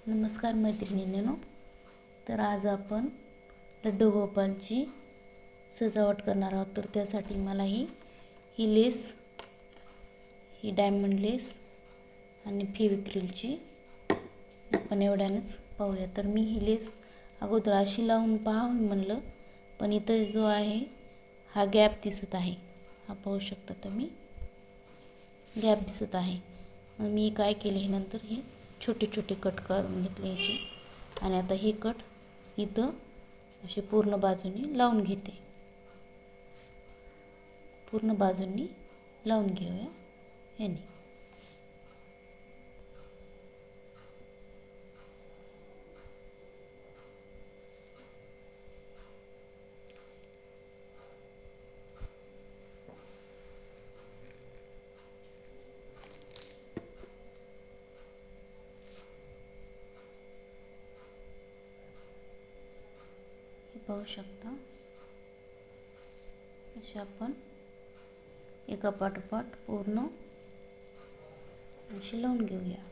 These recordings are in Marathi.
नमस्कार मैत्रिणींनो. तर आज आपण लड्डू गोपालची सजावट करणार आहोत. तर त्यासाठी मला ही लेस, ही डायमंड लेस आणि फेविक्रिलची आपण एवढ्यानंच पाहूया. तर मी ही लेस अगोदर अशी लावून पाहावी म्हणलं, पण इथं जो आहे हा गॅप दिसत आहे. हा पाहू शकता तुम्ही, गॅप दिसत आहे. मग मी काय केले, हे नंतर हे छोटे छोटे कट करून घेतले याचे, आणि आता हे कट इथं असे पूर्ण बाजूनी लावून घेते. पूर्ण बाजूंनी लावून घेऊया ह्याने. पाहू शकता असे आपण एका पाठोपाठ पूर्ण असे लावून घेऊया.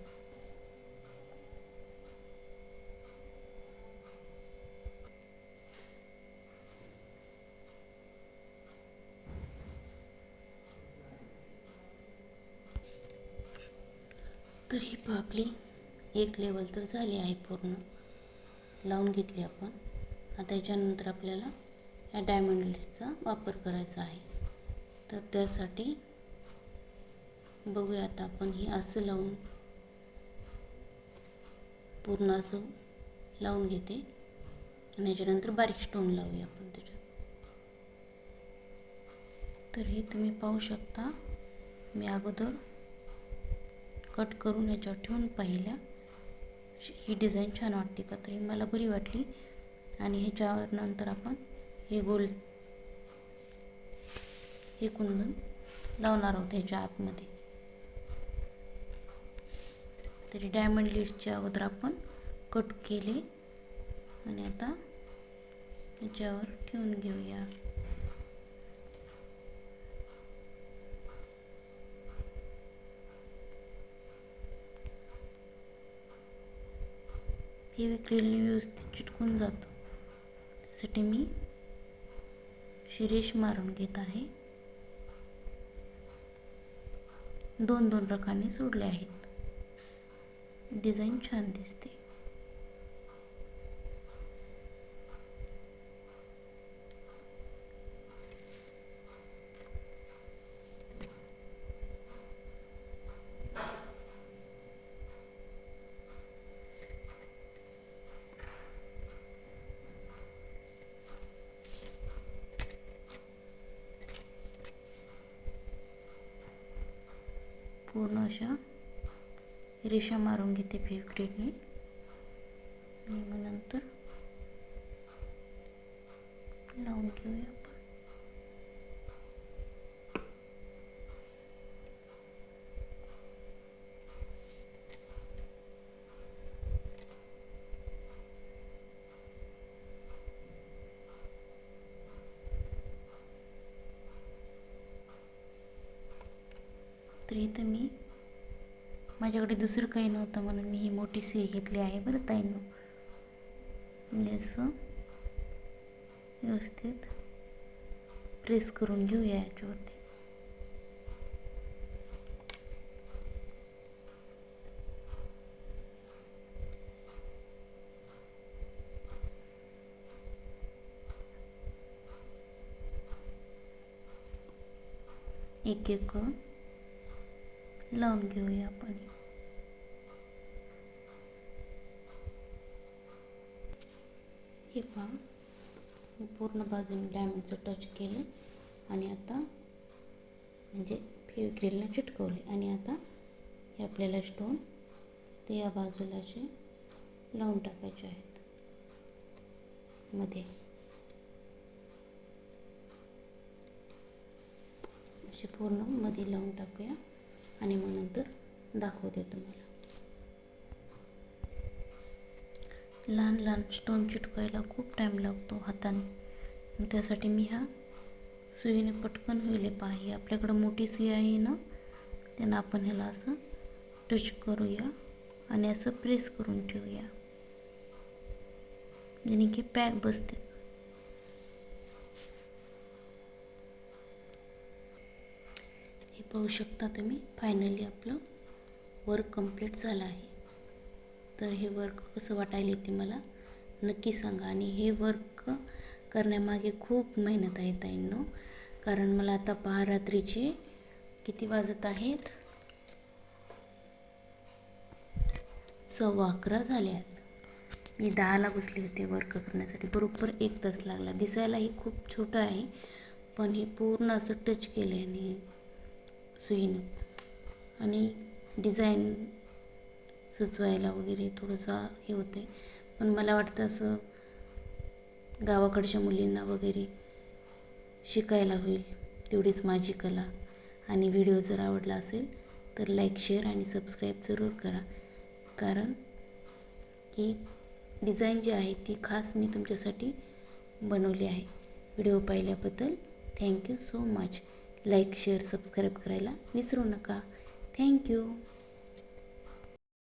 तर ही आपली एक लेवल तर झाली आहे, पूर्ण लावून घेतली आपण. आता याच्यानंतर आपल्याला या डायमंड लेसचा वापर करायचा आहे. तर त्यासाठी बघूया, आता आपण ही असं लावून पूर्ण असं लावून घेते, आणि याच्यानंतर बारीक स्टोन लावूया आपण त्याच्यात. तर हे तुम्ही पाहू शकता, मी अगोदर कट करून याच्यावर ठेवून पाहिल्या. ही डिझाईन छान वाटते का, तरी मला बरी वाटली. आणि ह्याच्यावर नंतर आपण हे गोल्ड, हे कुंदन लावणार आहोत ह्याच्या आतमध्ये. तरी डायमंड लेसच्या अगोदर आपण कट केले, आणि आता ह्याच्यावर ठेवून घेऊया. फेविक्रिलने व्यवस्थित चिटकून जातं, त्यासाठी मी रेष मारून घेत आहे. 2-2 रकाने सोडले आहेत. डिझाईन छान दिसते. पूर्ण अशा रेषा मारून घेते फेविक्रिलने, आणि मग नंतर लावून घेऊया आपण. तर इथं मी, माझ्याकडे दुसरं काही नव्हतं म्हणून मी ही मोठी सुई घेतली आहे बरं ताईंनो. म्हणजे असं व्यवस्थित प्रेस करून घेऊया याच्यावरती. एक एक करून लावून घेऊया आपण. हे पहा, मी पूर्ण बाजूने डायमंडचं टच केलं, आणि आता म्हणजे फेविक्रिलला चिटकवले, आणि आता हे आपल्याला स्टोन ते या बाजूला असे लावून टाकायचे आहेत मध्ये. असे पूर्ण मध्ये लावून टाकूया, आणि मग नंतर दाखवते तुम्हाला. लहान लहान स्टोन चिटकायला खूप टाईम लागतो हाताने, त्यासाठी मी ह्या सुईने पटकन होईल पाहिजे. आपल्याकडं मोठी सुई आहे ना, त्यांना आपण ह्याला असं टच करूया, आणि असं प्रेस करून ठेवूया, जेणे की पॅक बसते. हे पाहू शकता तुम्ही, फायनली आपलं वर्क कंप्लीट झालं आहे. तर हे वर्क कसं वाटायला ते मला नक्की सांगा. आणि हे वर्क करण्यामागे खूप मेहनत आहे ताईंनो, कारण मला आता पहा रात्रीचे किती वाजत आहेत, 11:15 झाले आहेत. मी 10ला बसले होते वर्क करण्यासाठी, बरोबर 1 तास लागला. दिसायलाही खूप छोटं आहे, पण हे पूर्ण असं टच केलं आहे आणि सुईनं, आणि डिझाईन सुचवायला वगैरे थोडंसं हे होते. पण मला वाटतं असं गावाकडच्या मुलींना वगैरे शिकायला होईल, तेवढीच माझी कला. आणि व्हिडिओ जर आवडला असेल तर लाईक, शेअर आणि सबस्क्राईब जरूर करा, कारण ही डिझाईन जी आहे ती खास मी तुमच्यासाठी बनवली आहे. व्हिडिओ पाहिल्याबद्दल thank you so much. Like, share, subscribe करायला विसरू नका. थँक्यू.